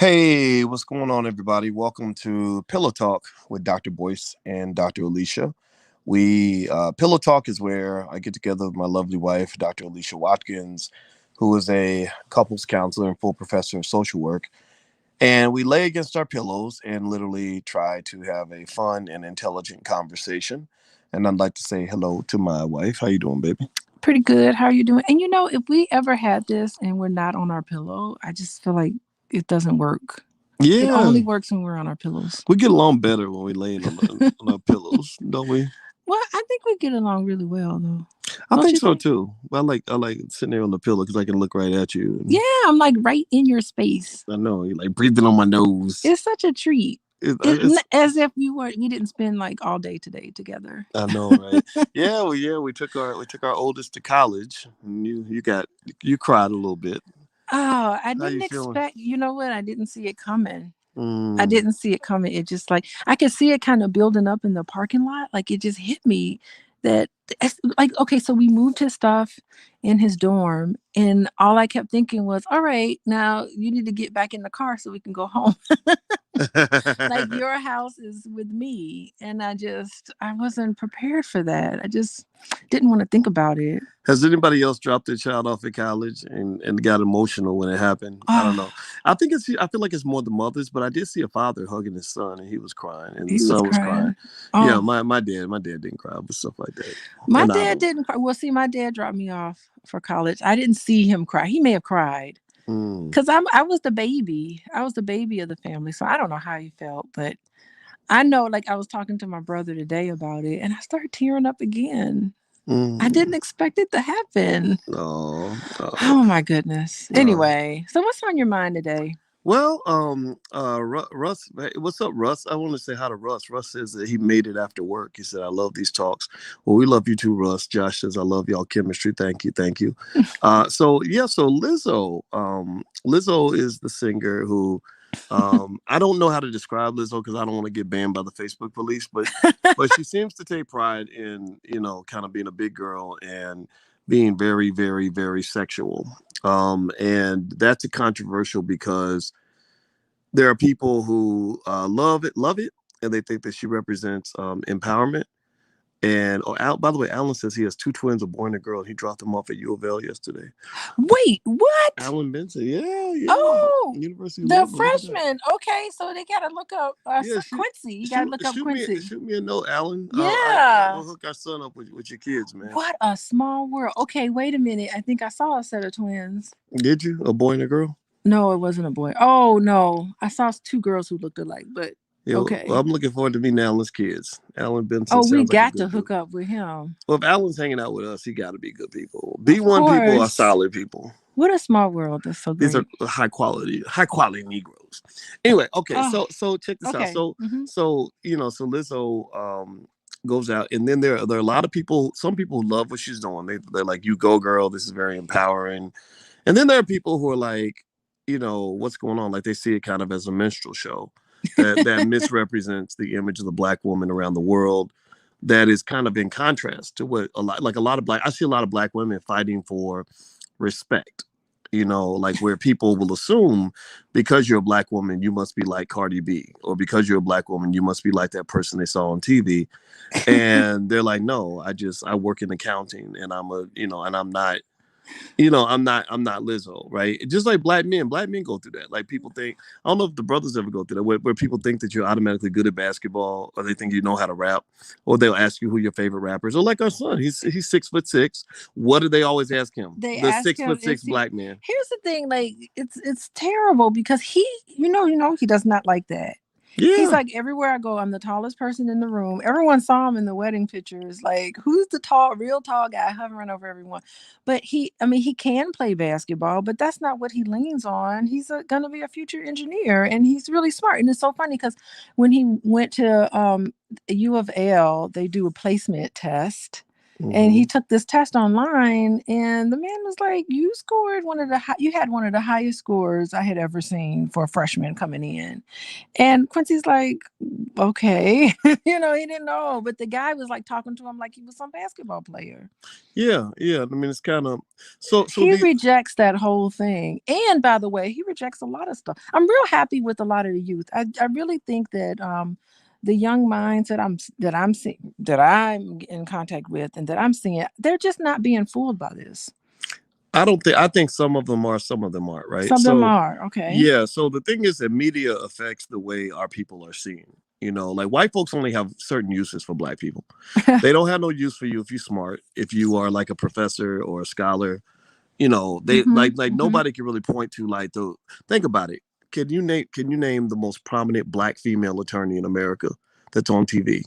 Hey, what's going on, everybody? Welcome to Pillow Talk with Dr. Boyce and Dr. Alicia. Pillow Talk is where I get together with my lovely wife, Dr. Alicia Watkins, who is a couples counselor and full professor of social work. And we lay against our pillows and literally try to have a fun and intelligent conversation. And I'd like to say hello to my wife. How you doing, baby? Pretty good. How are you doing? And if we ever had this and we're not on our pillow, I just feel like it doesn't work. It Yeah, only works when we're on our pillows. we get along better when we lay on our pillows, don't we? Well, I think we get along really well, though. I Don't think you so think? too. I like sitting there on the pillow because I can look right at you. Yeah, I'm like right in your space. I know you like breathing on my nose. It's such a treat. It's As if we didn't spend like all day today together. I know, right? Yeah. We took our oldest to college, and you cried a little bit. Oh, I How didn't you feeling? expect. You know what? I didn't see it coming. I Mm, didn't see it coming. It just like I could see it kind of building up in the parking lot. Like it just hit me that like okay, so we moved his stuff in his dorm, and all I kept thinking was, all right, now you need to get back in the car so we can go home. Like your house is with me, and I wasn't prepared for that. I just didn't want to think about it. Has anybody else dropped their child off at college and got emotional when it happened? I don't Oh, know. I feel like it's more the mothers, but I did see a father hugging his son and he was crying and the he was son was crying. crying. Yeah, Oh, my dad didn't cry, but stuff like that. my And I dad don't. didn't cry. Well, see, my dad dropped me off for college. I didn't see him cry. He may have cried. Mm. Cause I was the baby. I was the baby of the family. So I don't know how he felt, but I know like I was talking to my brother today about it and I started tearing up again. I didn't Mm. expect it to happen. No, no, Oh my goodness. no. Anyway, so what's on your mind today? Well, Russ, hey, what's up, Russ? I want to say hi to Russ. Russ says that he made it after work. He said, "I love these talks." Well, we love you too, Russ. Josh says, "I love y'all chemistry." Thank you, thank you. So Lizzo is the singer who, I don't know how to describe Lizzo because I don't want to get banned by the Facebook police, but she seems to take pride in kind of being a big girl and being very, very, very sexual. And that's a controversial because there are people who love it, and they think that she represents empowerment. And by the way, Alan says he has two twins, a boy and a girl. He dropped them off at U of L yesterday. Wait, what? Alan Benson, yeah, Oh, University of the Louisville. Look at that. freshman. Okay, so they gotta look up Yeah, Quincy. You gotta look up Quincy. shoot me a note, Alan. Yeah. We'll hook our son up with your kids, man. What a small world. Okay, wait a minute. I think I saw a set of twins. Did you a boy and a girl? No, it wasn't a boy. Oh no, I saw two girls who looked alike. But Yeah, well, okay. I'm looking forward to meeting Alan's kids. Alan Benson Oh, we sounds like a got to good dude. hook up with him. Well, if Alan's hanging out with us, he got to be good people. Of B1 people are course. solid people. What a small world. That's so These are great. high quality Negroes. Anyway, okay, Oh, so check this out. okay. So Lizzo goes out, and then there are a lot of people. Some people who love what she's doing. They're like, "You go, girl. This is very empowering." And then there are people who are like, what's going on? Like they see it kind of as a minstrel show that misrepresents the image of the black woman around the world. That is kind of in contrast to what a lot of black. I see a lot of black women fighting for respect. Like where people will assume because you're a black woman, you must be like Cardi B, or because you're a black woman, you must be like that person they saw on TV. And they're like, no, I work in accounting, and and I'm not Lizzo, right? Just like black men go through that. Like people think, I don't know if the brothers ever go through that, where people think that you're automatically good at basketball, or they think you know how to rap, or they'll ask you who your favorite rappers. Or like our son, he's 6'6". What do they always ask him? They The ask six him, foot is six he? black man. Here's the thing, like it's terrible because he does not like that. He's Yeah, like, everywhere I go, I'm the tallest person in the room. Everyone saw him in the wedding pictures. Like, who's the real tall guy hovering over everyone? But he can play basketball, but that's not what he leans on. He's going to be a future engineer, and he's really smart. And it's so funny because when he went to U of L, they do a placement test. And he Hmm. took this test online, and the man was like, "You scored you had one of the highest scores I had ever seen for a freshman coming in." And Quincy's like, "Okay," he didn't know, but the guy was like talking to him like he was some basketball player. Yeah, yeah. I mean, it's kind of so He the rejects that whole thing. And by the way, he rejects a lot of stuff. I'm real happy with a lot of the youth. I really think that the young minds that I'm seeing, that I'm in contact with, and that I'm seeing, they're just not being fooled by this. I don't think I think some of them are, some of them aren't, right? Some of them So are okay. yeah, so the thing is that media affects the way our people are seen. Like white folks only have certain uses for black people. They don't have no use for you if you're smart, if you are like a professor or a scholar. They Hmm. like Hmm. nobody can really point to like the think about it. Can you name the most prominent black female attorney in America that's on TV?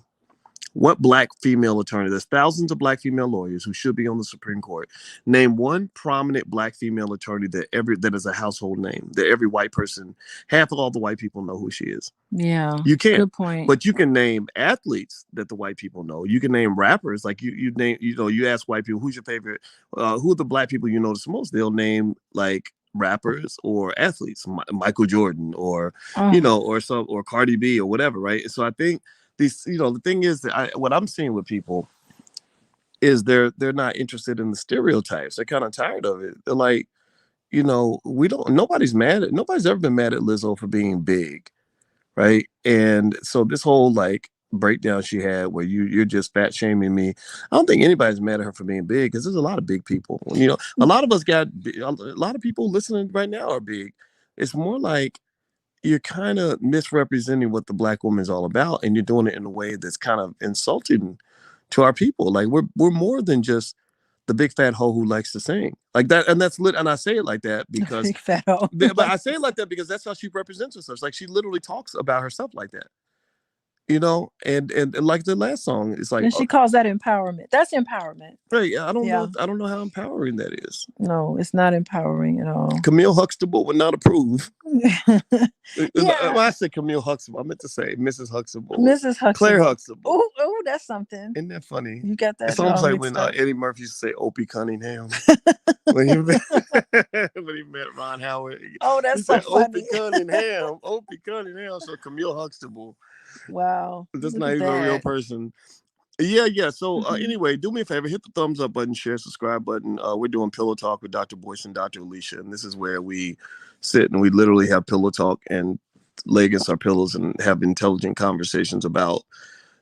What black female attorney? There's thousands of black female lawyers who should be on the Supreme Court. Name one prominent black female attorney that is a household name, that every white person, half of all the white people know who she is. Yeah, You can't. good point. But you can name athletes that the white people know. You can name rappers. Like you name, you ask white people, who's your favorite, who are the black people you notice the most? They'll name like rappers or athletes, Michael Jordan or, Oh, or Cardi B or whatever, right? So I think the thing is that what I'm seeing with people is they're not interested in the stereotypes. They're kind of tired of it. They're like, we don't, nobody's ever been mad at Lizzo for being big, right? And so this whole like breakdown she had where you're just fat shaming me. I don't think anybody's mad at her for being big because there's a lot of big people. A lot of us a lot of people listening right now are big. It's more like you're kind of misrepresenting what the black woman is all about, and you're doing it in a way that's kind of insulting to our people. Like we're more than just the big fat hoe who likes to sing like that, and that's lit. And I say it like that because, big fat hoe. but I say it like that because that's how she represents herself. Like she literally talks about herself like that, and like the last song, it's like, And she calls that empowerment. That's empowerment. hey, I don't Yeah. know, I don't know how empowering that is. No, it's not empowering at all. Camille Huxtable would not approve. Yeah. When I said Camille Huxtable, I meant to say Mrs. Huxtable, Mrs. Claire Huxtable. Huxtable. Oh, oh, that's something. Isn't that funny? You got It's that almost all like when mixed up. Eddie Murphy used to say Opie Cunningham when he met, when he met Ron Howard. Oh, He that's so said Opie funny. Cunningham, Opie Cunningham. So Camille Huxtable, Wow. that's Look not at even a real that. person. Yeah, yeah. So Hmm. anyway, do me a favor, hit the thumbs up button, share, subscribe button. We're doing Pillow Talk with Dr. Boyce and Dr. Alicia, and this is where we sit and we literally have pillow talk and lay against our pillows and have intelligent conversations about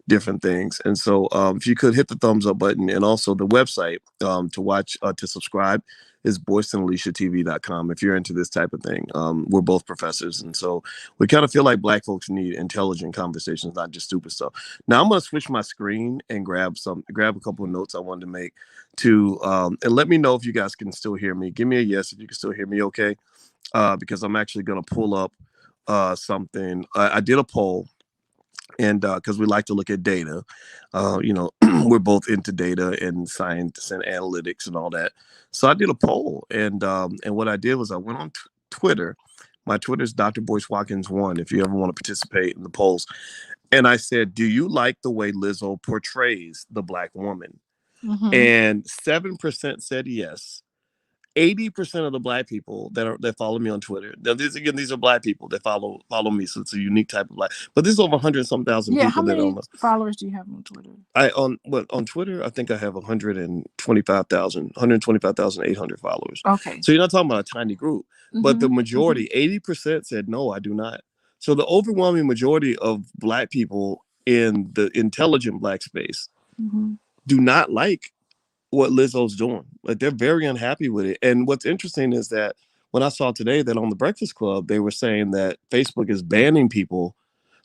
different things. And so if you could hit the thumbs up button, and also the website to watch, to subscribe, is boyceandaliciatv.com. If you're into this type of thing, we're both professors, and so we kind of feel like black folks need intelligent conversations, not just stupid stuff. Now I'm going to switch my screen and grab a couple of notes I wanted to make to and let me know if you guys can still hear me. Give me a yes if you can still hear me, okay? Because I'm actually going to pull up something. I did a poll, and because we like to look at data, we're both into data and science and analytics and all that. So I did a poll, and what I did was I went on Twitter. My Twitter's Dr. Boyce Watkins 1. If you ever want to participate in the polls, and I said, "Do you like the way Lizzo portrays the black woman?" Hmm. And 7% said yes. 80% of the black people that follow me on Twitter. Now, these are black people that follow me, so it's a unique type of black. But there's over 100 some thousand Yeah. How people that many don't know. followers do you have on Twitter? On Twitter, I think I have 125,800 followers. Okay. So you're not talking about a tiny group, but the Hmm. Hmm. majority, 80% said no, I do not. So the overwhelming majority of black people in the intelligent black space Hmm. do not like what Lizzo's doing. Like they're very unhappy with it. And what's interesting is that when I saw today that on the Breakfast Club, they were saying that Facebook is banning people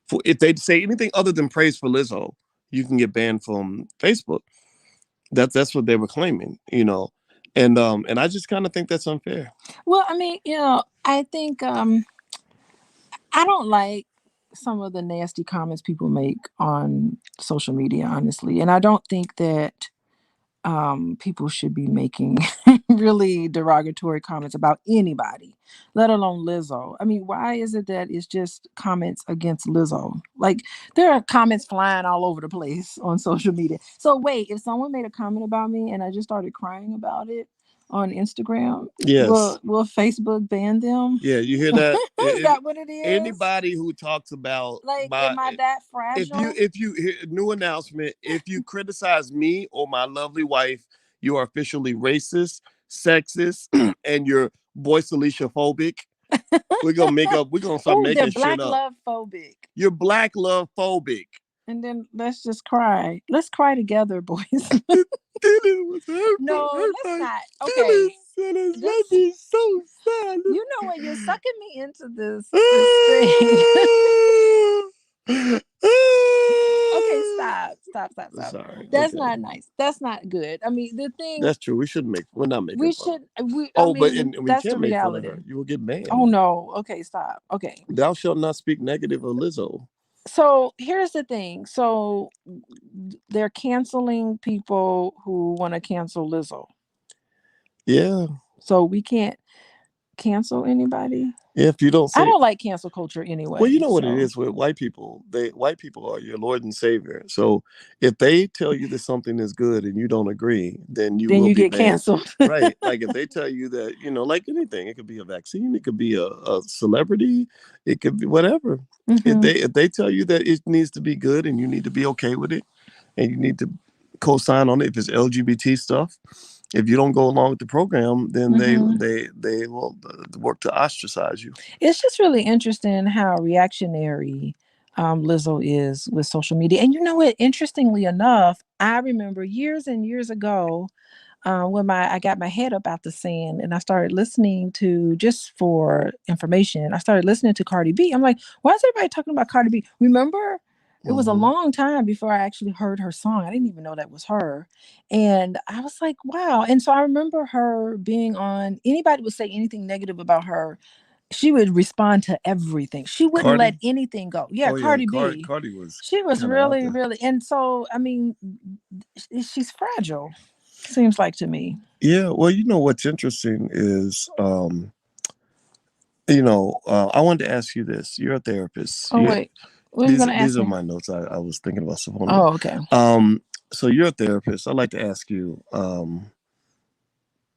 for if they say anything other than praise for Lizzo, you can get banned from Facebook. That's what they were claiming. And I just kind of think that's unfair. Well, I mean, I think I don't like some of the nasty comments people make on social media, honestly. And I don't think that people should be making really derogatory comments about anybody, let alone Lizzo. I mean, why is it that it's just comments against Lizzo? Like, there are comments flying all over the place on social media. So wait, if someone made a comment about me and I just started crying about it on Instagram, Yes. will Facebook ban them? Yeah, you hear that? Is that what it is? Anybody who talks about Like, my am I that fragile? if you new announcement, if you criticize me or my lovely wife, you are officially racist, sexist, and you're voice Alicia phobic. We're gonna start Oh, they're making black shit up. love phobic. You're black love phobic. And then let's just cry. Let's cry together, boys. No, let's not. Okay. This, Made me so sad. you know what? You're sucking me into this thing. Okay, stop. Sorry. That's Okay. not nice. That's not good. I mean, the thing That's true. We're not making we fun. should we I Oh, but mean, we that's the can't make fun of reality. her. You will get banned. Oh no. Okay, stop. Okay. Thou shalt not speak negative of Lizzo. So here's the thing. So they're canceling people who want to cancel Lizzo. Yeah. So we can't cancel anybody. If you don't I say, don't like cancel culture anyway. well, you know what it So is with white people. White people are your Lord and Savior. So if they tell you that something is good and you don't agree, then you then will you be get banned. canceled. Right. Like if they tell you that, like anything, it could be a vaccine, it could be a celebrity, it could be whatever. Mhm. If they tell you that it needs to be good and you need to be okay with it and you need to co-sign on it, if it's LGBT stuff, if you don't go along with the program, then Mhm. they will work to ostracize you. It's just really interesting how reactionary Lizzo is with social media. And you know what? Interestingly enough, I remember years and years ago, when I got my head up out the sand and I started listening to, just for information, I started listening to Cardi B. I'm like, why is everybody talking about Cardi B? Remember, it was a Mm-hmm. long time before I actually heard her song. I didn't even know that was her. And I was like, wow. And so I remember her being on, anybody would say anything negative about her, she would respond to everything. She wouldn't let Cardi. anything go. Yeah, Oh yeah, Cardi B. Cardi was She was kind of out really, there. really, and so I mean, she's fragile. Seems like to me. Yeah. Well, what's interesting is, I wanted to ask you this. You're a therapist. Oh wait, what are you gonna These ask are me? my notes. I was thinking about stuff on there. Oh, okay. So you're a therapist. I'd like to ask you,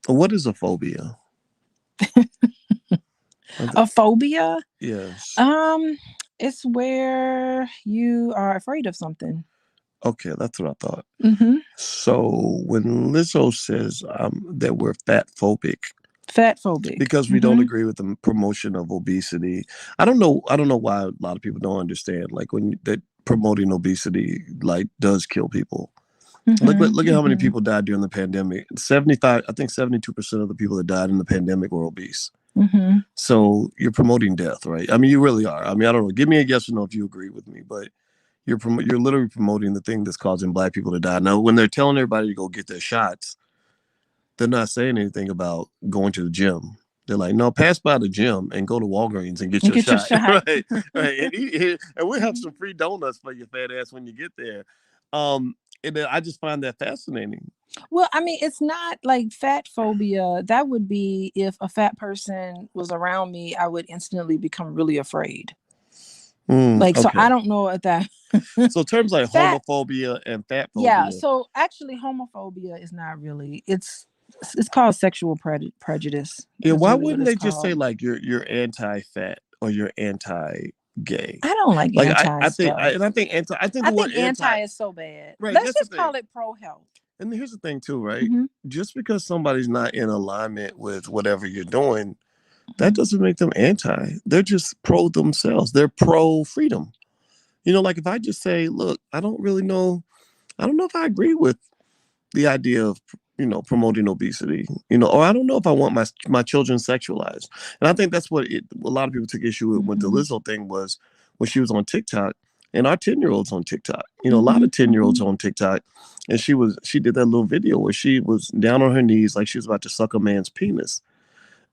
what is a phobia? A phobia? Yes. It's where you are afraid of something. Okay, that's what I thought. Mm-hmm. So when Lizzo says that we're fat phobic Fatphobic. because we don't agree with the promotion of obesity, I don't know. I don't know why a lot of people don't understand. Like that promoting obesity does kill people. Look at how many people died during the pandemic. 75, I think 72% of the people that died in the pandemic were obese. Mm-hmm. So you're promoting death, right? I mean, you really are. I mean, I don't know. Give me a yes or no if you agree with me, but you're literally promoting the thing that's causing black people to die. Now, when they're telling everybody to go get their shots, they're not saying anything about going to the gym. They're like, no, pass by the gym and go to Walgreens and get your Get your shot. shot. Right. And we'll have some free donuts for your fat ass when you get there. And then I just find that fascinating. Well, I mean, it's not like fat phobia. That would be if a fat person was around me, I would instantly become really afraid. So Okay. I don't know if that. So terms like Fat. homophobia and fat Yeah. phobia. So actually, homophobia is not really. It's called sexual prejudice. Yeah, That's why really what wouldn't it's they just say called. like you're anti-fat or you're anti-gay? I don't like Like anti I think stuff. I think I the word think anti, anti is so bad. right, Let's that's the just thing. call it pro health. And here's the thing too, right? Mm-hmm. Just because somebody's not in alignment with whatever you're doing, that Mm-hmm. doesn't make them anti. They're just pro themselves. They're pro freedom. Like if I just say, look, I don't know if I agree with the idea of promoting obesity, or I don't know if I want my children sexualized. And I think that's what a lot of people took issue with the Lizzo thing was when she was on TikTok, and our 10-year-olds on TikTok, a lot of 10-year-olds on TikTok, and she did that little video where she was down on her knees like she was about to suck a man's penis.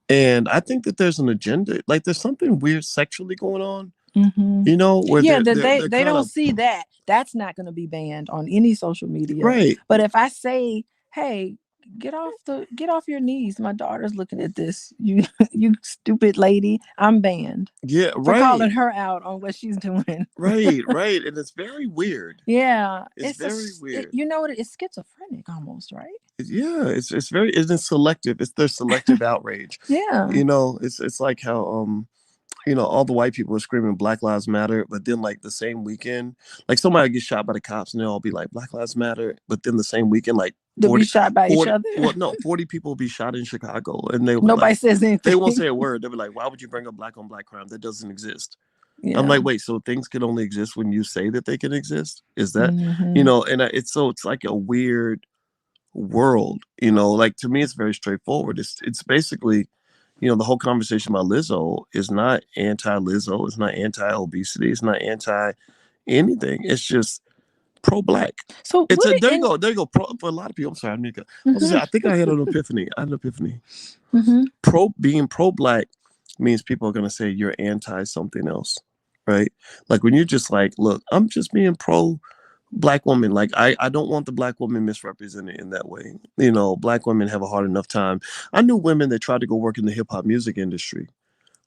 And I think that there's an agenda, like there's something weird sexually going on, where Yeah, that they're they kind don't of see that. That's not going to be banned on any social media. right. But if I say hey, get off your knees. My daughter's looking at this. You you stupid lady. I'm banned Yeah, for calling right. her out on what she's doing. Right, right. And it's very weird. Yeah, It's very weird. you know what? It's schizophrenic almost, right? Yeah, it's very it's selective. It's their selective outrage. Yeah, It's like how all the white people are screaming Black Lives Matter, but then like the same weekend, like somebody gets shot by the cops and they'll all be like Black Lives Matter, but then the same weekend, like to be shot by each 40 other. well, no, 40 people will be shot in Chicago and they'll be Nobody like, says they won't anything. say a word. They'll be like, why would you bring up black on black crime? That doesn't exist. I'm Yeah. like, wait, so things can only exist when you say that they can exist? Is that, Hmm. and it's like a weird world, like to me, it's very straightforward. It's basically, the whole conversation about Lizzo is not anti Lizzo. It's not anti obesity. It's not anti anything. It's just pro black. So It's what? a there you go, there you go. For a lot of people, I'm sorry, I was gonna say, I think I had an epiphany. I had an ephany. Hmm. Being pro black means people are gonna say you're anti something else, right? Like when you're just like, look, I'm just being pro black woman. Like I don't want the black woman misrepresented in that way. Black women have a hard enough time. I knew women that tried to go work in the hip hop music industry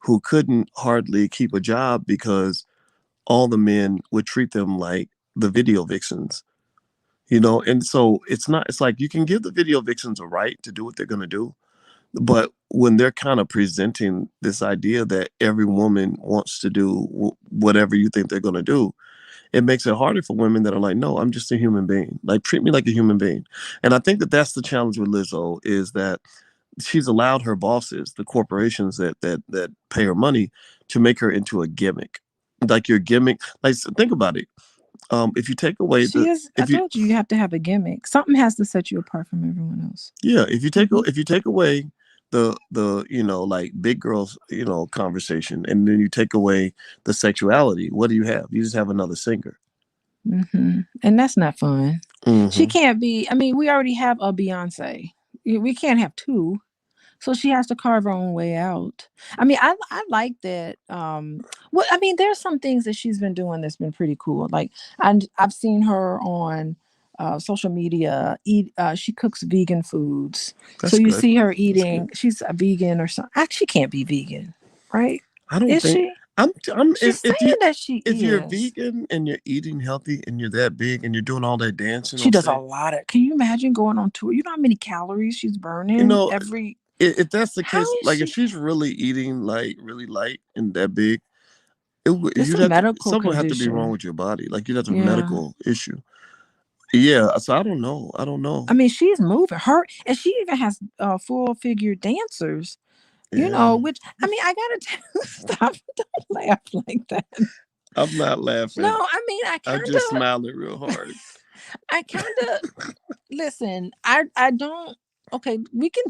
who couldn't hardly keep a job because all the men would treat them like the video vixens. And so it's like you can give the video vixens a right to do what they're gonna do, but when they're kind of presenting this idea that every woman wants to do whatever you think they're gonna do, it makes it harder for women that are like, no, I'm just a human being. Like, treat me like a human being. And I think that that's the challenge with Lizzo is that she's allowed her bosses, the corporations that pay her money, to make her into a gimmick. Like your gimmick. Like, think about it. If you take away She the, is. I if you, told you, you have to have a gimmick. Something has to set you apart from everyone else. yeah, Hmm. if you take away the like big girls conversation, and then you take away the sexuality, what do you have? You just have another singer. Hmm. And that's not fun. She Hmm. can't be. I mean, we already have a Beyonce. We can't have two. So she has to carve her own way out. I mean, I like that. Well, I mean, there's some things that she's been doing that's been pretty cool. Like, I've seen her on social media eat. She cooks vegan foods, so That's you good. see her That's good. eating. She's a vegan or something. Actually, she can't be vegan, right? I don't Is think she? I'm She's saying that she if you're is. vegan and you're eating healthy and you're that big and you're doing all that dancing She on does a stage, lot of. Can you imagine going on tour? You know how many calories she's you burning know, every. if that's the How case, is like if she? she's really eating like really light and that big, It's you'd a have to medical something would have to be wrong condition. with your body. Like you'd have a Yeah. medical issue. Yeah, so I don't know. I don't know. I mean, she's moving her, and she even has full figure dancers. Yeah, Which I mean, I gotta stop. Don't laugh like that. I'm not No, laughing. I mean, I'm just smiling real hard. I kind of listen. I don't. Okay, we can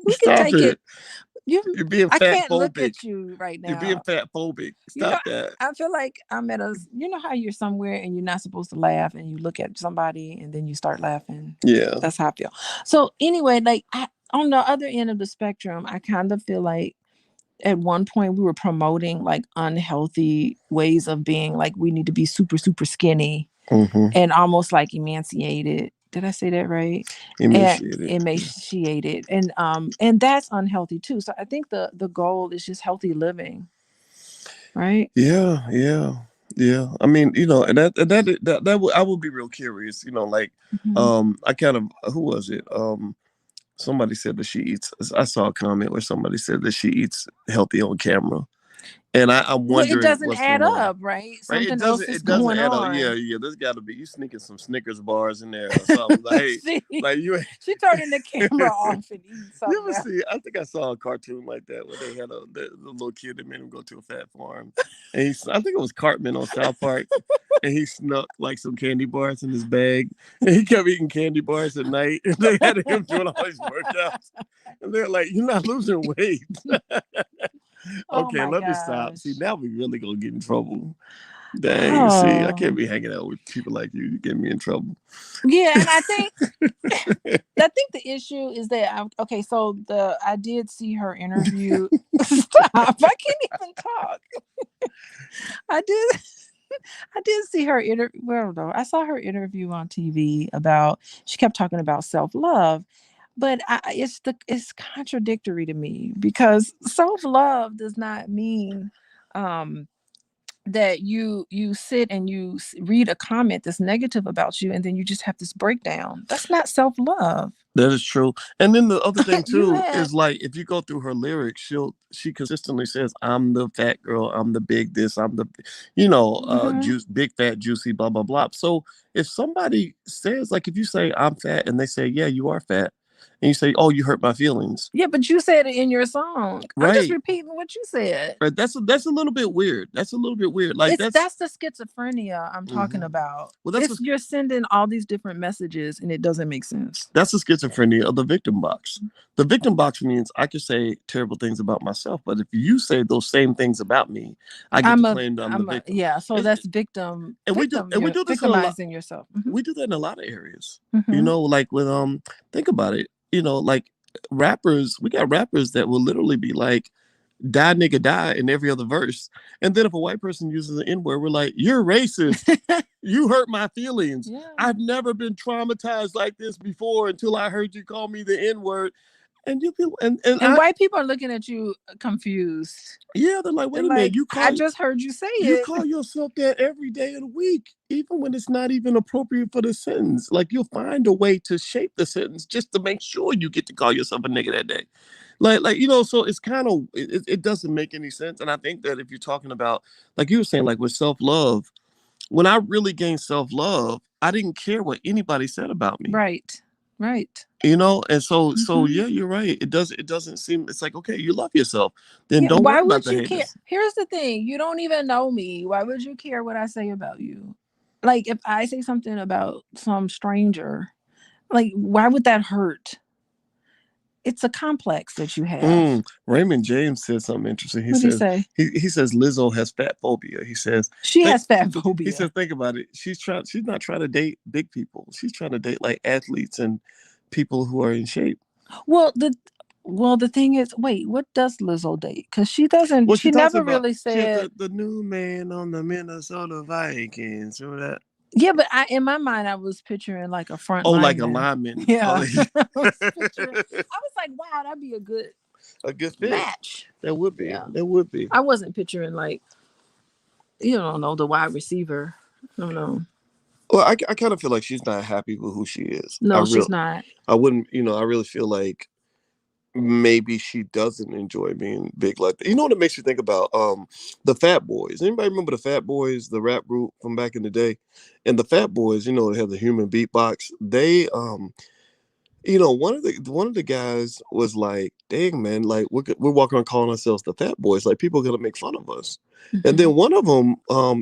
we can Stop take it. it. You, You're being I fat can't look phobic. at you right You're being now. fat phobic. You know, Stop that. I feel like I'm at a. You know how you're somewhere and you're not supposed to laugh, and you look at somebody and then you start laughing. Yeah. That's how I feel. So anyway, like on the other end of the spectrum, I kind of feel like at one point we were promoting like unhealthy ways of being. Like we need to be super super skinny Mm-hmm. and almost like emaciated. Did I say that right? And Emaciated. Yeah. emaciated, and that's unhealthy too. So I think the goal is just healthy living, right? Yeah, yeah, yeah. I mean, I would be real curious. Like, Mhm. I kind of who was it? Somebody said that she eats. I saw a comment where somebody said that she eats healthy on camera, and I'm Well, it wondering doesn't what's add going on. up, right? Right? It Something else doesn't. is It doesn't going add up. Yeah, on. yeah. There's got to be you sneaking some Snickers bars in there or something. Like, hey, she like you. she turning the camera off and eating You something ever else. see? I think I saw a cartoon like that where they had the little kid that made him go to a fat farm, and I think it was Cartman on South Park, and he snuck like some candy bars in his bag, and he kept eating candy bars at night, and they had him doing all these workouts, and they're like, "You're not losing weight." Oh Okay, my let me stop. See, gosh. now we really gonna get in trouble. Dang, see, I can't Oh be hanging out with people like you. You get me in trouble. yeah, and I think the issue is that okay. So I did see her interview. Stop! I can't even talk. I did. I did see her well, though I saw her interview on TV about. She kept talking about self love, but it's contradictory to me because self love does not mean um that you sit and read a comment that's negative about you and then you just have this breakdown. That's not self love. That is true. And then the other thing You too had is like if you go through her lyrics, she consistently says, "I'm the fat girl, I'm the big this, I'm the, Mhm. juice, big fat, juicy, blah blah blah." So if somebody says, like, if you say I'm fat and they say, "Yeah, you are fat," and you say, "Oh, you hurt my feelings," Yeah, but you said it in your song. I'm just right? repeating what you said. Right. That's a little bit weird. That's a little bit weird. Like That's the schizophrenia I'm talking Mhm. about. well, that's a It's you're sending all these different messages and it doesn't make sense. That's the schizophrenia of the victim box. The victim box means I can say terrible things about myself, but if you say those same things about me, I get to claim that I'm the victim. Yeah, so And, that's and we you're do this in a lot. victimizing yourself. We do that in a lot of areas. Hmm. Like with think about it. Like rappers, we got rappers that will literally be like, "Die nigga die" in every other verse. And then if a white person uses the N-word, we're like, "You're racist. You hurt my feelings. Yeah. I've never been traumatized like this before until I heard you call me the N-word." And you feel and And I white people are looking at you confused. yeah, they're like, They're wait a minute, like, I just heard you say you it. call yourself that every day of the week, even when it's not even appropriate for the sentence. Like you'll find a way to shape the sentence just to make sure you get to call yourself a nigga that day. So it's kind of it doesn't make any sense. And I think that if you're talking about, like you were saying, like with self-love, when I really gained self-love, I didn't care what anybody said about me. Right. Right. And so Hmm. yeah, you're right. It doesn't seem, it's like, okay, you love yourself, then Yeah. don't Why worry about would the you care? haters. Here's the thing: you don't even know me. Why would you care what I say about you? Like, if I say something about some stranger, like, why would that hurt? It's a complex that you have. Raymond James said something interesting. He What do you says say? he says Lizzo has fat phobia. He says She think has fat he says phobia. think about it. She's not trying to date big people. She's trying to date like athletes and people who are in shape. Well, the thing is, wait, what does Lizzo date? Because she doesn't. Well, she She talks never about really she had said. the new man on the Minnesota Vikings. Remember that? Yeah, but in my mind, I was picturing like a front Oh, like a lineman. lineman. Yeah, Oh, I was picturing. I was like, wow, that'd be a good a good fit. match. That would be. Yeah, That would be. I wasn't picturing like don't know the wide receiver. I don't know. Well, I kind of feel like she's not happy with who she is. No, she's not. I wouldn't. I really feel like maybe she doesn't enjoy being big like that. You know what it makes you think about? The Fat Boys. Anybody remember the Fat Boys, the rap group from back in the day? And the Fat Boys, they have the human beatbox. They one of the guys was like, "Dang man, like we're walking around calling ourselves the Fat Boys. Like people are gonna make fun of us." And Hmm. then one of them,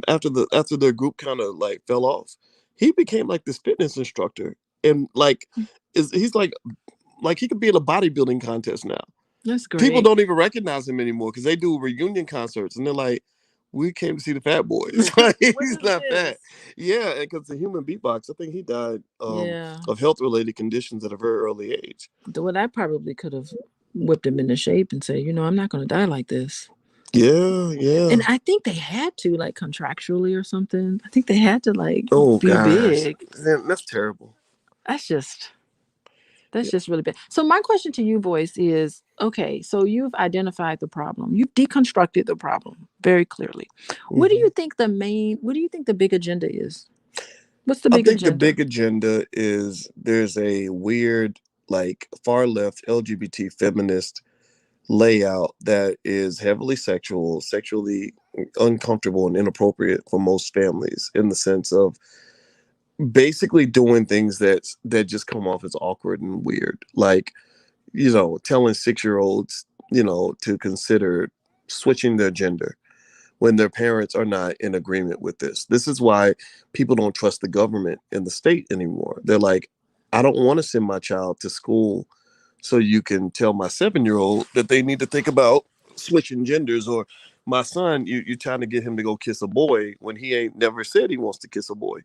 after their group kind of like fell off, he became like this fitness instructor, and like he's like he could be in a bodybuilding contest now. That's People great. don't even recognize him anymore because they do reunion concerts, and they're like, "We came to see the Fat Boys." Like What he's is not fat. this? Yeah, because the human beatbox, I think he died Yeah. of health related conditions at a very early age. Well, that probably could have whipped him into shape and say, I'm not going to die like this. Yeah, yeah. And I think they had to, like, contractually or something. I think they had to, like, Oh be gosh, big. man, that's terrible. That's just that's Yeah. just really bad. So my question to you, boys, is okay. So you've identified the problem. You've deconstructed the problem very clearly. What do Mhm. you think the main? What do you think the big agenda is? What's the I big think the agenda? big agenda is there's a weird, like far left LGBT feminist layout that is heavily sexual, sexually uncomfortable and inappropriate for most families in the sense of basically doing things that just come off as awkward and weird. Like, telling 6-year-olds, to consider switching their gender when their parents are not in agreement with this. This is why people don't trust the government and the state anymore. They're like, I don't want to send my child to school so you can tell my 7-year-old that they need to think about switching genders, or my son, you're trying to get him to go kiss a boy when he ain't never said he wants to kiss a boy,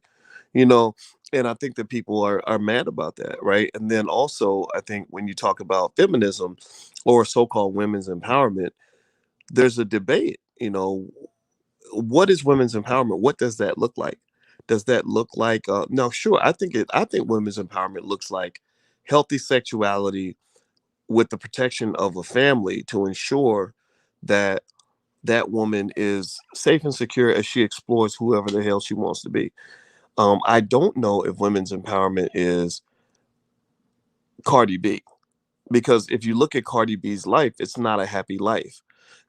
you know. And I think that people are mad about that, right? And then also I think when you talk about feminism or so-called women's empowerment, there's a debate, what is women's empowerment? What does that look like? Does that look like no, sure, I think women's empowerment looks like healthy sexuality with the protection of a family to ensure that that woman is safe and secure as she explores whoever the hell she wants to be. I don't know if women's empowerment is Cardi B, because if you look at Cardi B's life, it's not a happy life.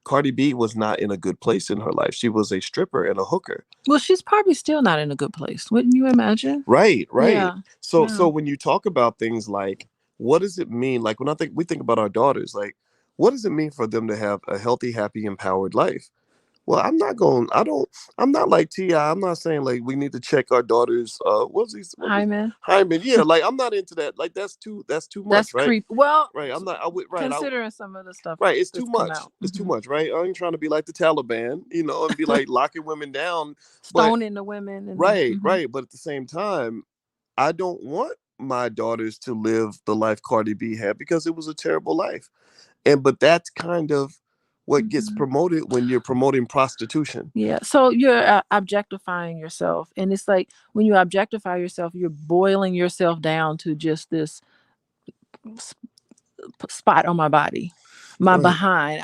Cardi B was not in a good place in her life. She was a stripper and a hooker. Well, she's probably still not in a good place. Wouldn't you imagine? Right, right. Yeah. So Yeah. when you talk about things like what does it mean? Like when I think we think about our daughters, like what does it mean for them to have a healthy, happy, empowered life? Well, I'm not like T.I. I'm not saying like we need to check our daughters what was Hyman. Hyman. Yeah, like I'm not into that. Like that's too That's much, right? creep. Well, Right. I'm not I would right. considering some of the stuff Right, it's too that's come much. out. It's too much, right? I ain't trying to be like the Taliban, and be like locking women down. But Stoning the women and right, right. But at the same time, I don't want my daughters to live the life Cardi B had because it was a terrible life. But that's kind of what gets promoted when you're promoting prostitution. yeah. So you're objectifying yourself, and it's like when you objectify yourself, you're boiling yourself down to just this spot on my body, my Right. behind.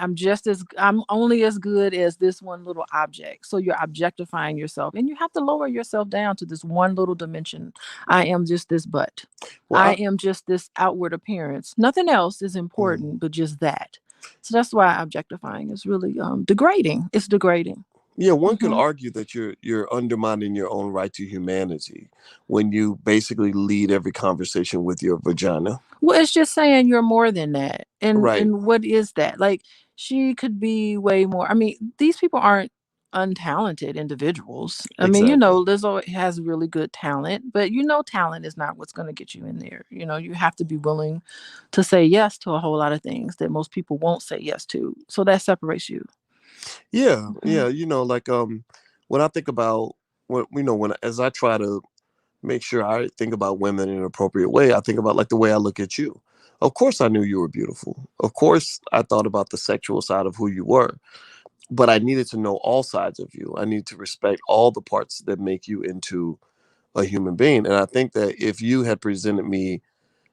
I'm only as good as this one little object. So you're objectifying yourself, and you have to lower yourself down to this one little dimension. I am just this butt. Well, I am just this outward appearance. Nothing else is mm, important but just that. So that's why objectifying is really degrading. It's degrading. yeah, one could Hmm. argue that you're undermining your own right to humanity when you basically lead every conversation with your vagina. Well, it's just saying you're more than that. And Right. what is that? Like she could be way more. I mean, these people aren't untalented individuals. I mean, Exactly. Lizzo has really good talent, but talent is not what's going to get you in there. You have to be willing to say yes to a whole lot of things that most people won't say yes to. So that separates you. Yeah, Hmm. yeah. Like when I think about when as I try to make sure I think about women in an appropriate way, I think about like the way I look at you. Of course I knew you were beautiful. Of course I thought about the sexual side of who you were. But I needed to know all sides of you. I need to respect all the parts that make you into a human being. And I think that if you had presented me,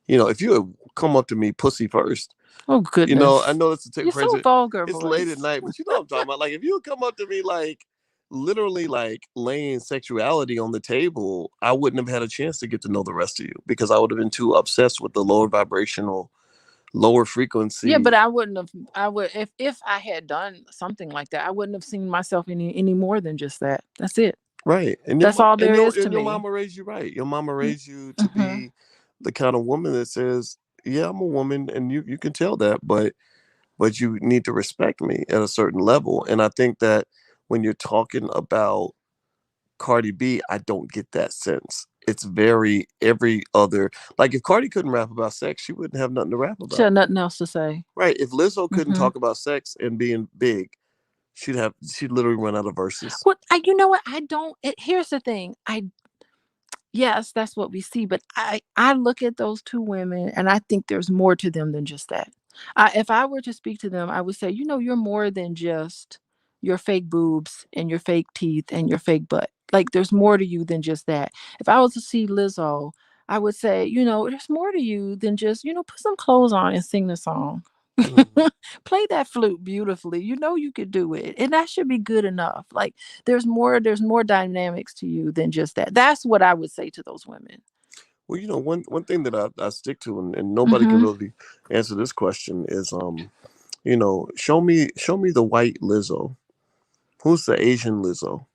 if you had come up to me pussy first, Oh I goodness. know it's a take You're so present. vulgar, It's late at voice. night, but you know what I'm talking about. Like if you would come up to me like literally like laying sexuality on the table, I wouldn't have had a chance to get to know the rest of you because I would have been too obsessed with the lower vibrational, lower Yeah, but frequency. I wouldn't have. I would if I had done something like that. I wouldn't have seen myself any more than just that. That's it. Right. And That's all there is to your me. mama raised you right. Your mama raised you to Mm-hmm. be the kind of woman that says, "Yeah, I'm a woman and you can tell that, but you need to respect me at a certain level." And I think that when you're talking about Cardi B, I don't get that sense. It's very every other like if Cardi couldn't rap about sex, she wouldn't have nothing to rap She had about. nothing else to say. Right. If Lizzo couldn't Mm-hmm. talk about sex and being big, she'd literally run out of verses. What I, you know what I don't. Here's the thing. Yes, that's what we see, but I look at those two women and I think there's more to them than just that. If I were to speak to them, I would say, you're more than just your fake boobs and your fake teeth and your fake butt. Like there's more to you than just that. If I was to see Lizzo, I would say, there's more to you than just, put some clothes on and sing the song. Mhm. Play that flute beautifully. You know you could do it. And that should be good enough. Like there's more dynamics to you than just that. That's what I would say to those women. Well, one thing that I stick to, and nobody can Mhm. really answer this question is, show me the white Lizzo. Who's the Asian Lizzo?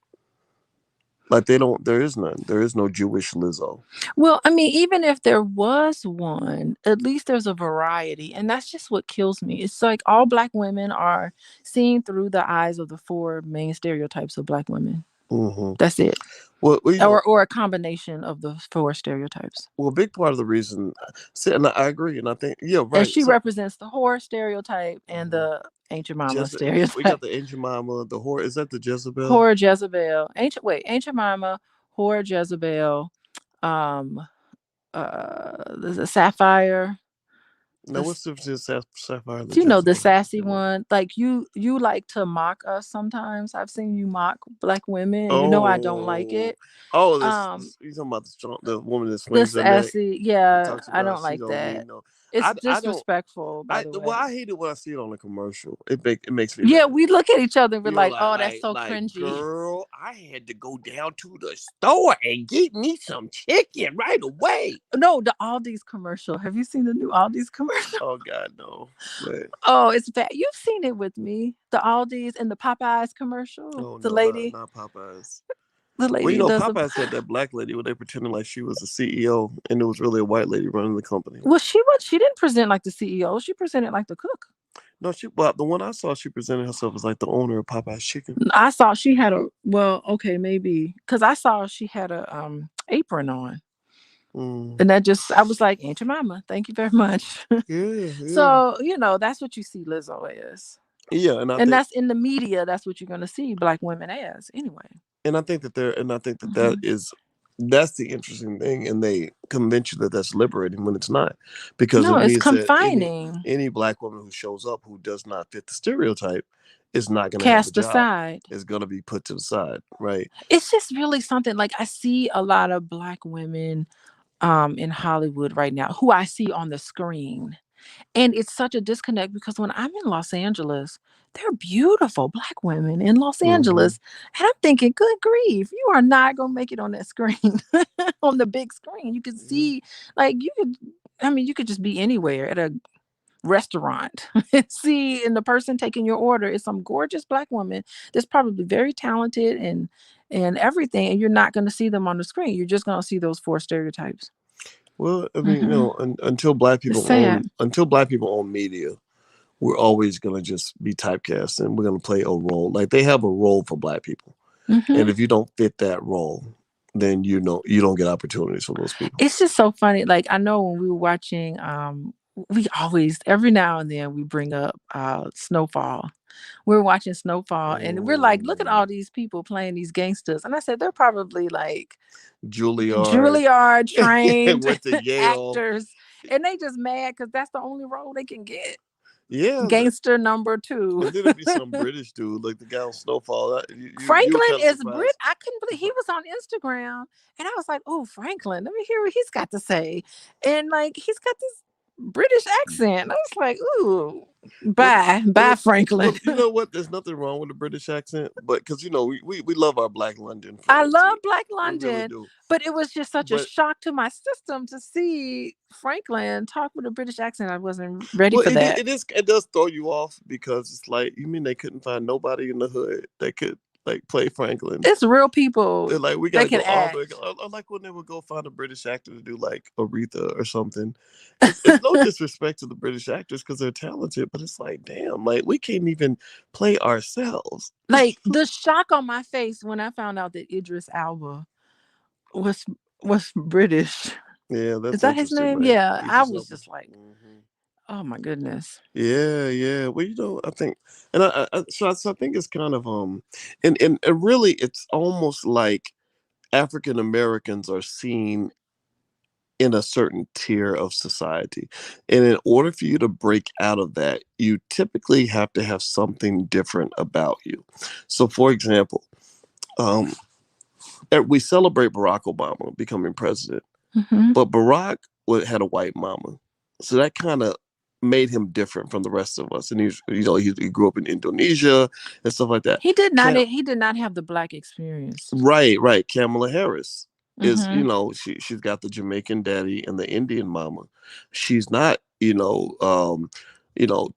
Like they don't. There is none. There is no Jewish Lizzo. Well, I mean, even if there was one, at least there's a variety, and that's just what kills me. It's like all black women are seen through the eyes of the four main stereotypes of black women. Hmm. That's it. Well, Or a combination of the four stereotypes. a big part of the reason, see, and I agree, and I think, yeah, And right. she So, represents the whore stereotype and mhm. the ancient mama We got stereotype. the Ancient Mama, the whore. Is that the Jezebel? Whore Jezebel. Ancient mama, whore Jezebel, um, there's a sapphire, Now, what's the difference between Sapphire and the You know, the Jezebel? sassy one. Like you like to mock us sometimes. I've seen you mock black women, and you know I don't like Oh, it. oh, Um, you talking about the woman that the swings her neck sassy, and yeah, talks I about don't she like don't that. need no. It's I don't. disrespectful, by the way. I hate it when I see it on a commercial. It makes me Yeah, mad. we look at each other and we're You know, like, oh, that's so like, cringy. girl, I had to go down to the store and get me some chicken right away. No, the Aldi's commercial. Have you seen the new Aldi's commercial? Oh God, no. But Oh, it's bad. You've seen it with me. The Aldi's and the Popeyes commercial. oh no, not Popeyes. The Well, you lady know, does a. Popeyes had that black lady where they pretending like she was the CEO and it was really a white lady running the company. Well, she didn't present like the CEO. She presented like the cook. No, well, the one I saw, she presented herself as like the owner of Popeye's Chicken. I saw she had a well, okay, maybe because I saw she had a apron on, Mm. and that just I was like, Aunt Jemima, thank you very much. Yeah, yeah, So that's what you see Lizzo as, yeah, and that's in the media. That's what you're gonna see black women as anyway. I think that I think that Hmm. that's the interesting thing, and they convince you that that's liberating when it's not, because No, it it's means that confining. any black woman who shows up who does not fit the stereotype is not going to have a Cast job. aside. Is going to be put to the side, right? It's just really something like I see a lot of black women in Hollywood right now who I see on the screen. And it's such a disconnect because when I'm in Los Angeles, they're beautiful black women in Los Hmm. Angeles. And I'm thinking, good grief, you are not going to make it on that screen, on the big screen. You can Yeah. see, like, you could just be anywhere at a restaurant and see, and the person taking your order is some gorgeous black woman that's probably very talented and everything. And you're not going to see them on the screen. You're just going to see those four stereotypes. Well, I mean, Hmm. It's sad. until black people own media, we're always going to just be typecast, and we're going to play a role. Like they have a role for black people, and Hmm. if you don't fit that role, then you don't get opportunities for those people. It's just so funny. Like I know when we were watching, we always every now and then we bring up Snowfall. We're watching Snowfall, and we're like, look at Mm, all these people playing these gangsters. And I said, they're probably like Juilliard Juilliard trained went to Yale. actors, and they just mad because that's the only role they can get. Yeah, Gangster number two. and then it'd be some British dude like the guy on Snowfall. You were Franklin kind of is Brit. surprised. I couldn't believe he was on Instagram, and I was like, "Oh, Franklin, let me hear what he's got to say." And like, he's got this British accent. I was like, "Ooh, Well, bye, Franklin." well, you know what? There's nothing wrong with the British accent, but because you know we love our Black London I friends, love Black we really London, do. but it was just such a But shock to my system to see Franklin talk with a British accent. I wasn't ready well, for that. it does throw you off because it's like you mean they couldn't find nobody in the hood that could like play Franklin. It's real people They're like, we got that to can go all the way. act. I like when they would go find a British actor to do like Aretha or something. It's no disrespect to the British actors because they're talented, but it's like, damn, like we can't even play ourselves. Like the shock on my face when I found out that Idris Alba was British. Yeah, Is that's that his interesting, name? right? Yeah, I Idris was Elba. just like, Hmm. oh my goodness. Yeah, yeah. Well, you know, I think, and so I think it's kind of and really, it's almost like African Americans are seen in a certain tier of society. And in order for you to break out of that, you typically have to have something different about you. So, for example, um, we celebrate Barack Obama becoming president, Hmm. but Barack had a white mama. So that kind of made him different from the rest of us. And he grew up in Indonesia and stuff like that. He did not. Cam- He did not have the black experience. right. Kamala Harris is, Hmm. she's got the Jamaican daddy and the Indian mama. She's not,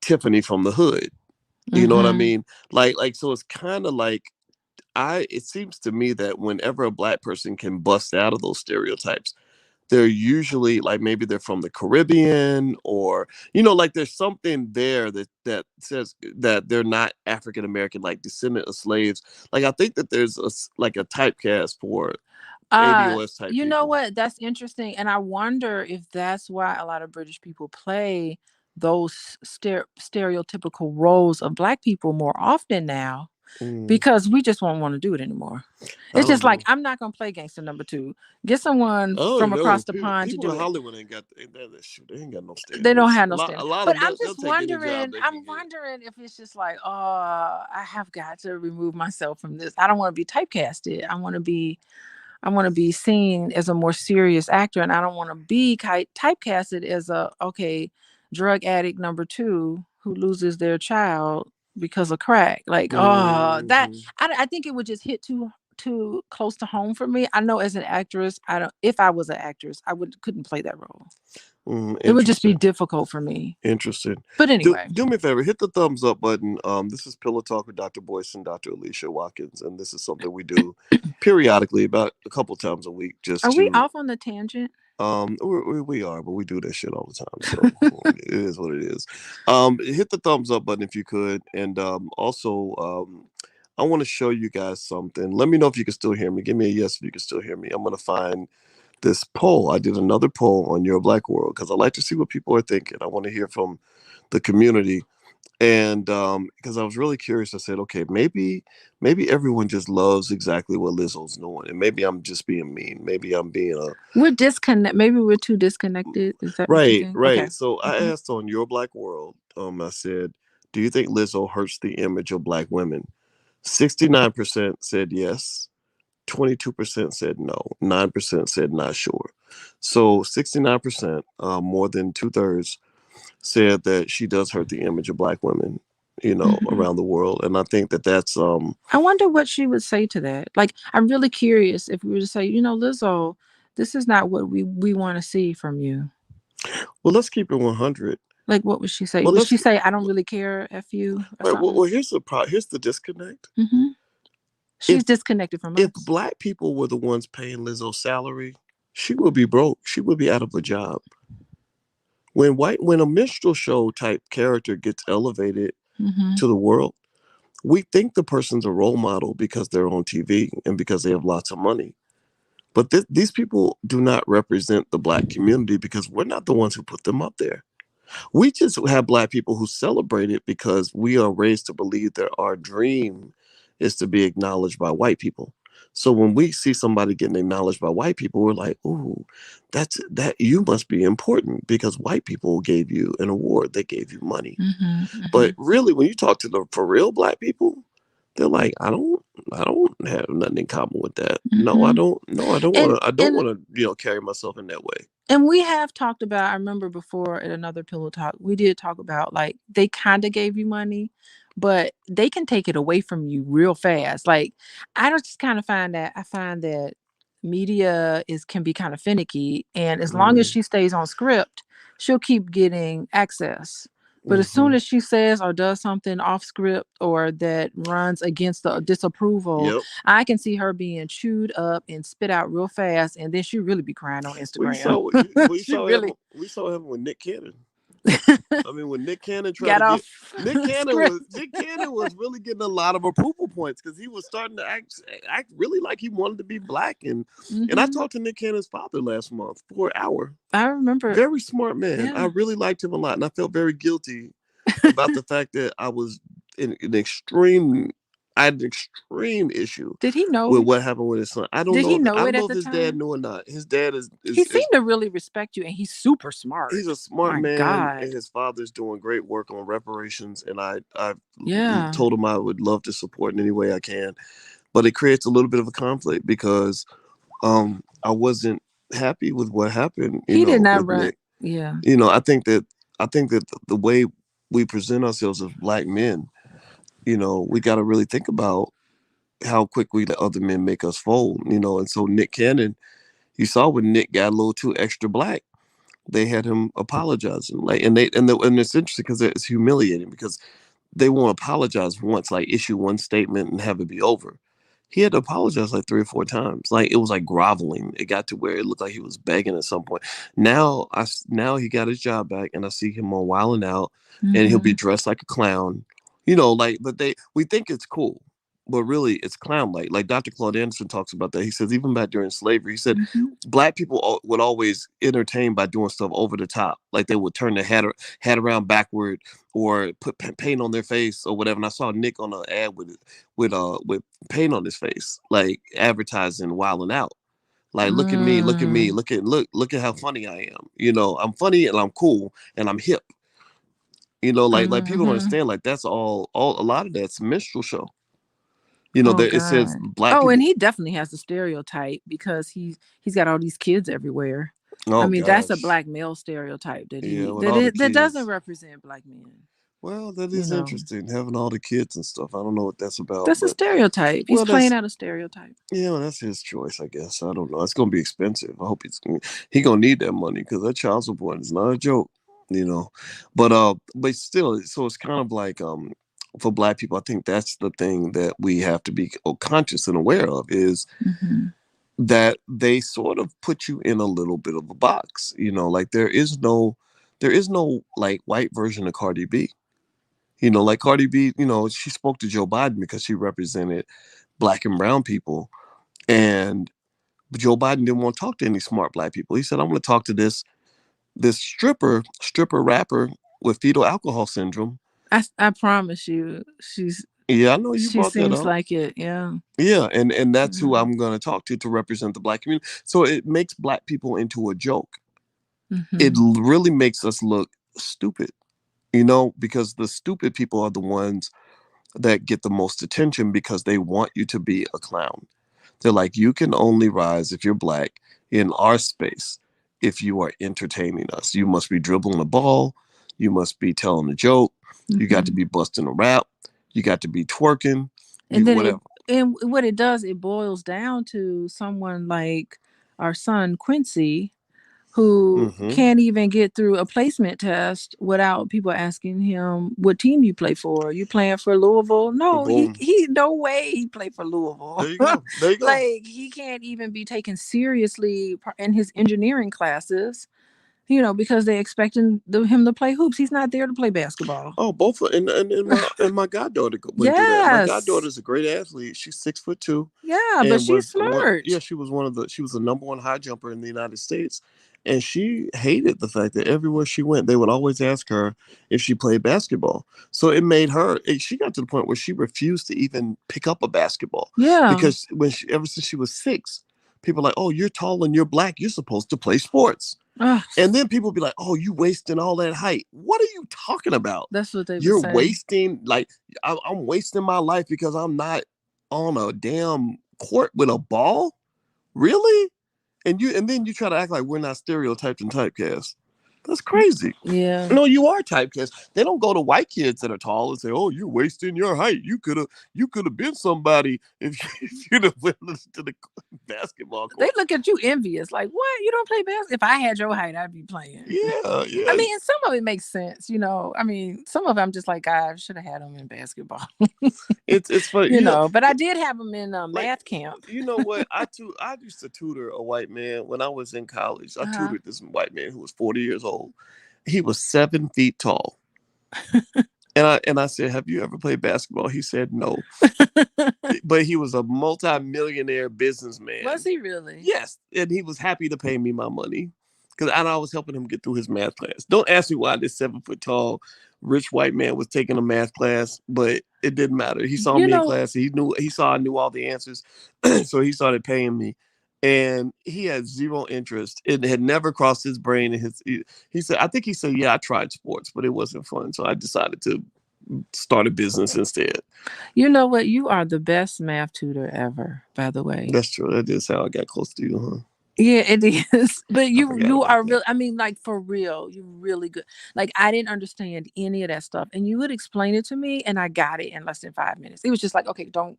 Tiffany from the hood. You know what I Hmm. mean? Like so it's kind of like it seems to me that whenever a black person can bust out of those stereotypes, they're usually like maybe they're from the Caribbean, or like there's something there that says that they're not African American, like descendant of slaves. Like I think that there's like a typecast for ADOS type You know people. what? That's interesting, and I wonder if that's why a lot of British people play those stereotypical roles of black people more often now because we just won't want to do it anymore. I It's don't just like, know. I'm not gonna play gangster number two. Get someone Oh from no, across the pond to people do in it. Hollywood that shit. They ain't got no They don't standards. have no A standard. lot But of them I'm they'll just take any job wondering, they can I'm get. wondering if it's just like, oh, I have got to remove myself from this. I don't want to be typecasted. I want to be seen as a more serious actor, and I don't want to be typecasted as a drug addict number two who loses their child because of crack. Like, oh, that Hmm. I think it would just hit too close to home for me. I know as an actress, I don't. If I was an actress, I couldn't play that role. It would just be Interesting. difficult for me. Interesting. But anyway, Do me a favor, hit the thumbs up button. This is Pillow Talk with Dr. Boyce and Dr. Alicia Watkins, and this is something we do periodically, about a couple times a week, just are we to off on the tangent? we are, but we do that shit all the time, so it is what it is. Hit the thumbs up button if you could, and also I want to show you guys something. Let me know if you can still hear me. Give me a yes if you can still hear me. I'm gonna find this poll. I did another poll on Your Black World because I like to see what people are thinking. I want to hear from the community, and because I was really curious, I said, okay, maybe everyone just loves exactly what Lizzo's doing, and maybe I'm just being mean. Maybe I'm being a We're disconnect. Maybe we're too disconnected. Is that what you right, think? Okay. right. So I Hmm. asked on Your Black World, I said, do you think Lizzo hurts the image of Black women? 69% said yes. 22% said no. 9% said not sure. So 69%, more than two thirds, said that she does hurt the image of Black women, Hmm. around the world. And I think that that's I wonder what she would say to that. Like, I'm really curious if we were to say, Lizzo, this is not what we want to see from you. well, let's keep it 100. Like, what would she say? Well, Would let's she say, I don't really care, F you, or right. something? Here's the disconnect. Hmm. If She's disconnected from if us. Black people were the ones paying Lizzo's salary, she would be broke. She would be out of a job. When a minstrel show type character gets elevated Hmm. to the world, we think the person's a role model because they're on TV and because they have lots of money. But these people do not represent the Black community because we're not the ones who put them up there. We just have Black people who celebrate it because we are raised to believe that our dream is to be acknowledged by white people. So when we see somebody getting acknowledged by white people, we're like, "Ooh, that you must be important because white people gave you an award. They gave you money." Hmm. Hmm. But really, when you talk to the for real Black people, they're like, I don't have nothing in common with that. No, I Hmm. don't. No, I don't And want to. I don't and want to, carry myself in that way. and we have talked about, I remember before at another pillow talk, we did talk about, like, they kind of gave you money, but they can take it away from you real fast. Like, I don't just kind of I find that media is can be kind of finicky, and as long as Mm, she stays on script, she'll keep getting access. But as soon hmm. as she says or does something off script or that runs against the disapproval, Yep. I can see her being chewed up and spit out real fast, and then she really be crying on We Instagram. saw She really we saw him with Nick Cannon. I mean, when Nick Cannon tried got to get off script. Nick Cannon was really getting a lot of approval points because he was starting to act really like he wanted to be Black, and I Hmm. talked to Nick Cannon's father last month for an hour. I remember. Very smart man. I Yeah. really liked him a lot, and I felt very guilty about the fact that I was in an extreme. I had an extreme issue Did he know? with what happened with his son. I don't Did know he if know I it don't know at if the his dad time? knew or not. His dad He is seemed to really respect you, and he's super he's smart. a smart My man, and God. his father's doing great work on reparations. And I Yeah. told him I would love to support in any way I can, but it creates a little bit of a conflict because I wasn't happy with what happened, He did not with run. Nick. Yeah. I think that the way we present ourselves as Black men, we got to really think about how quick we let other men make us fold, and so Nick Cannon, you saw when Nick got a little too extra Black, they had him apologizing, like, and it's interesting because it's humiliating because they won't apologize once, like issue one statement and have it be over. He had to apologize like 3 or 4 times. Like it was like groveling. It got to where it looked like he was begging at some point. Now he got his job back, and I see him on Wilding Out, and he'll be Hmm. dressed like a clown. Like, but we think it's cool. but really it's clown like. Like Dr. Claude Anderson talks about that. He says even back during slavery, he said Mm-hmm. black people would always entertain by doing stuff over the top. Like they would turn their hat around backward or put paint on their face or whatever. And I saw Nick on an ad with paint on his face, like advertising wilding out. Like look at me, look at me, Mm. look at how funny I am. You know, I'm funny and I'm cool and I'm hip. You know, like people don't Mm-hmm. understand. Like that's all a lot of that's minstrel show. You know, Oh there it says God. black Oh, and people. he definitely has the stereotype because he's got all these kids everywhere. I Oh mean, that's a gosh, black male stereotype yeah, with that all the that doesn't kids. represent black men. Well, that You is know, interesting having all the kids and stuff. I don't know what that's about, that's a but stereotype. He's well, playing that's out a stereotype. yeah, well, that's his choice, I guess. I don't know. It's gonna be expensive. I hope he gonna need that money because that child support is not a joke. You know, but still, so it's kind of like for black people, I think that's the thing that we have to be conscious and aware of is Mm-hmm. that they sort of put you in a little bit of a box. You know, like there is no like white version of Cardi B. You know, like Cardi B, you know, she spoke to Joe Biden because she represented black and brown people. And Joe Biden didn't want to talk to any smart black people. He said, I'm going to talk to this stripper rapper with fetal alcohol syndrome. I promise you, Yeah, I know you she brought that seems up. like it. Yeah. Yeah, and that's who Mm-hmm. I'm going to talk to represent the black community. So it makes black people into a joke. It Mm-hmm. really makes us look stupid, you know, because the stupid people are the ones that get the most attention because they want you to be a clown. They're like, you can only rise if you're black in our space if you are entertaining us. You must be dribbling a ball. You must be telling a joke. You got to Mm-hmm. be busting a rap. You got to be twerking. And You then it whatever. and what it does, it boils down to someone like our son Quincy, who Mm-hmm. can't even get through a placement test without people asking him what team you play for. You playing for Louisville? No, he Boom. he no way he played for Louisville. There you go. There you go. Like he can't even be taken seriously in his engineering classes, because they expecting him to play hoops. He's not there to play basketball. Oh, both and my goddaughter went through that. My Yes. goddaughter's a great athlete. She's 6'2", Yeah, but and she's was one. smart. Yeah, she was the number one high jumper in the United States, and she hated the fact that everywhere she went, they would always ask her if she played basketball. So it made her. She got to the point where she refused to even pick up a basketball Yeah. because ever since she was 6, people were like, oh, you're tall and you're black, you're supposed to play sports. Ugh, And then people be like, "Oh, you wasting all that height. What are you talking about? that's what they would You're say. wasting like I'm wasting my life because I'm not on a damn court with a ball? Really? And then you try to act like we're not stereotyped and typecast. That's crazy. Yeah. No, you are typecast. They don't go to white kids that are tall and say, "Oh, you're wasting your height. You could have been somebody if, if you'd have went to the basketball They court." look at you envious, like, what? You don't play basketball? If I had your height, I'd be playing. Yeah, I yeah. mean, and some of it makes sense. I mean, some of it I'm just like, I should have had them in basketball. It's funny. But I did have them in Like math camp. you know what? I used to tutor a white man when I was in college. I Uh-huh. tutored this white man who was 40 years old. He was 7 feet tall. And I said, "Have you ever played basketball?" He said no. But he was a multi-millionaire Was businessman. he really? Yes, and he was happy to pay me my money because I was helping him get through his math class. Don't ask me why this 7 foot tall rich white man was taking a math class, but it didn't matter. He saw You me in know, class. He saw I knew all the answers, so he started paying me. And he had zero interest. It had never crossed his brain. He said, I think he said, yeah, I tried sports, but it wasn't fun. So I decided to start a business instead. you know what? You are the best math tutor ever, by the way. That's true. That is how I got close to you, huh? Yeah, it is. But I you forgot you about are that. real. I mean, like for real, you're really good. Like I didn't understand any of that stuff, and you would explain it to me, and I got it in less than 5 minutes. It was just like, okay, don't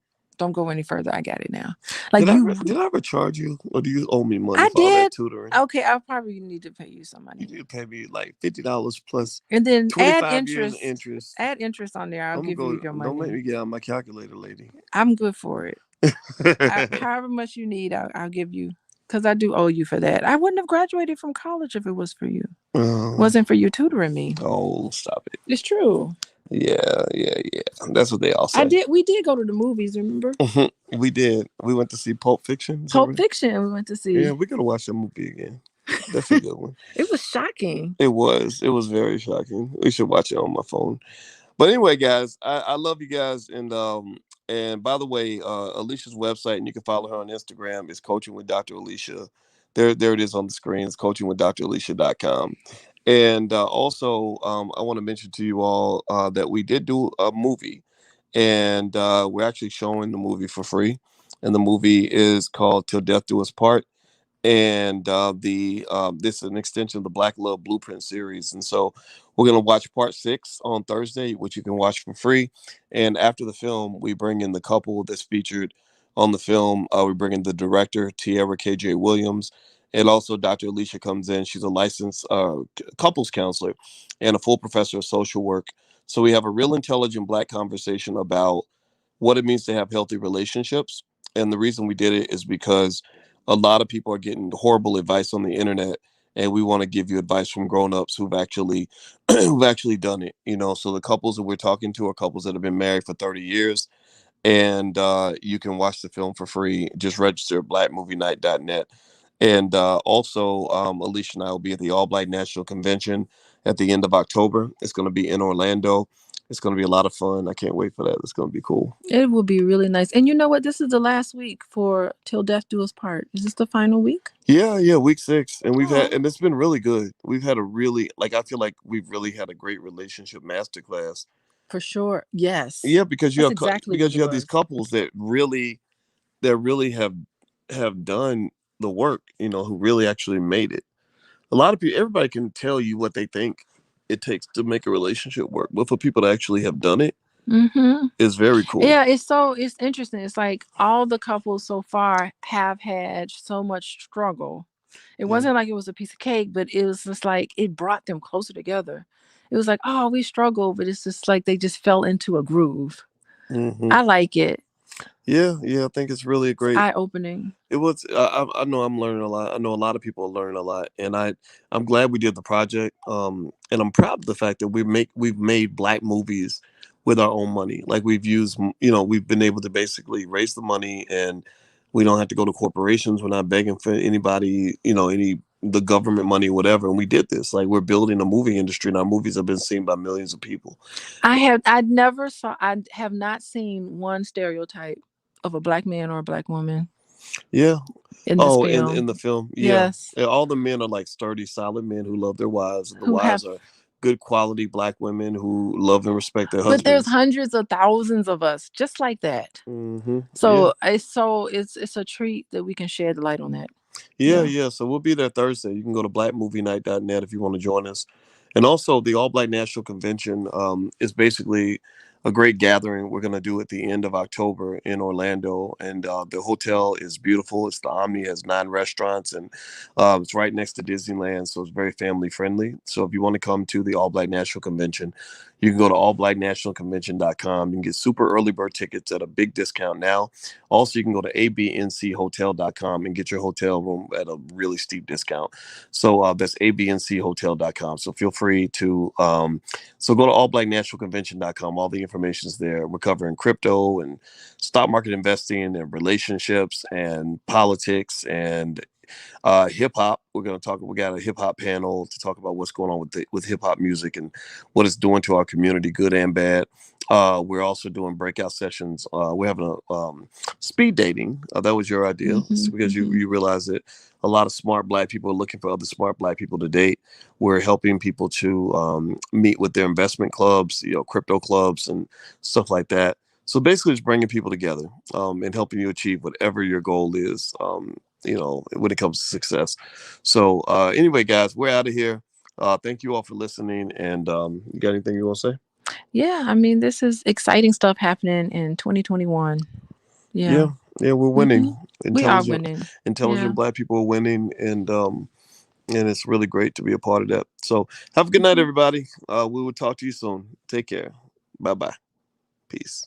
go any further. I got it now. Like Did I ever you, did I ever charge you, or do you owe me money I for all that did. tutoring? Okay, I'll probably need to pay you some You money, need to pay me like $50 plus and then 25 years of interest. Add interest on there. I'll I'm give you gonna your go. Don't make money. me get out my calculator, lady. I'm good for it. However much you need, I'll give you. Because I do owe you for that. I wouldn't have graduated from college if it was for you. um, Wasn't for you tutoring me. oh, stop it. It's true. Yeah, yeah, yeah. That's what they all I say. did. We did go to the movies. Remember We did. We went to see Pulp Fiction. Is that Pulp right? Fiction? We went to Yeah, see. we gotta watch that movie again. That's a good one. It was shocking. It was. It was very shocking. We should watch it on my phone. But anyway, guys, I love you guys, and by the way, Alicia's website, and you can follow her on Instagram, is Coaching with Dr. Alicia. There it is on the screen. It's coachingwithdralicia.com. And also, I want to mention to you all that we did do a movie, and we're actually showing the movie for free. And the movie is called Till Death Do Us Part, and the this is an extension of the Black Love Blueprint series. And so we're going to watch part 6 on Thursday, which you can watch for free. And after the film, we bring in the couple that's featured on the film. We bring in the director, Tierra KJ Williams, and also Dr. Alicia comes in. She's a licensed couples counselor and a full professor of social work. So we have a real intelligent Black conversation about what it means to have healthy relationships. And the reason we did it is because a lot of people are getting horrible advice on the internet, and we want to give you advice from grown-ups who've actually who've actually done it. So the couples that we're talking to are couples that have been married for 30 years, and you can watch the film for free. Just register at blackmovienight.net. And also, Alicia and I will be at the All Black National Convention at the end of October. It's going to be in Orlando. It's going to be a lot of fun. I can't wait for that. It's going to be cool. It will be really nice. And you know what? This is the last week for Till Death Do Us Part. Is this the final week? Yeah, yeah, week 6, and Oh, and it's been really good. We've had a really, like, I feel like we've really had a great relationship masterclass. for sure. Yes. Yeah, because That's exactly what because it you have these was. couples that really have done the work, who really actually made it. A lot of people, everybody can tell you what they think it takes to make a relationship work, but for people to actually have done it Mm-hmm. is very cool. Yeah, it's interesting. It's like all the couples so far have had so much struggle. It Yeah. wasn't like it was a piece of cake, but it was just like it brought them closer together. It was like, oh, we struggle, but it's just like they just fell into a groove. Hmm. I like it. Yeah, yeah, I think it's really a It's great. eye opening. It was. I know I'm learning a lot. I know a lot of people are learning a lot, and I'm glad we did the project. And I'm proud of the fact that we've made Black movies with our own money. Like we've used, we've been able to basically raise the money, and we don't have to go to corporations. We're not begging for anybody, any the government money, or whatever. And we did this. Like we're building a movie industry, and our movies have been seen by millions of people. I have not seen one stereotype of a Black man or a Black woman Yeah. in this Oh, in film. the film, yeah. Yes. Yeah, all the men are like sturdy, solid men who love their wives, and the Who have wives are good quality Black women who love and respect their But there's husbands. hundreds of thousands of us just like that. Hmm. Yeah, So it's a treat that we can shed the light on that. yeah, Yeah. yeah. So we'll be there Thursday. You can go to blackmovienight.net if you want to join us. And also, the All Black National Convention is basically a great gathering we're going to do at the end of October in Orlando. And the hotel is beautiful. It's the Omni, it has 9 restaurants, and it's right next to Disneyland. So it's very family friendly. So if you want to come to the All Black National Convention, you can go to allblacknationalconvention.com. You can get super early bird tickets at a big discount now. Also, you can go to abnchotel.com and get your hotel room at a really steep discount. So that's abnchotel.com. So feel free to so go to allblacknationalconvention.com. All the information is there. We're covering crypto and stock market investing and relationships and politics and hip hop. We're going to talk. We got a hip hop panel to talk about what's going on with hip hop music and what it's doing to our community, good and bad. We're also doing breakout sessions. We're having a speed dating. That was your idea, Hmm. because Hmm. you realize that a lot of smart Black people are looking for other smart Black people to date. We're helping people to meet with their investment clubs, crypto clubs, and stuff like that. So basically, it's bringing people together and helping you achieve whatever your goal is. When it comes to success. So anyway, guys, we're out of here. Thank you all for listening. And you got anything you want to say? Yeah. I mean, this is exciting stuff happening in 2021. Yeah. Yeah, yeah, we're Hmm. winning. We are Intelligent, winning. Yeah. intelligent Black people are winning, and it's really great to be a part of that. So have a good night, Mhm. everybody. We will talk to you soon. Take care. Bye bye. Peace.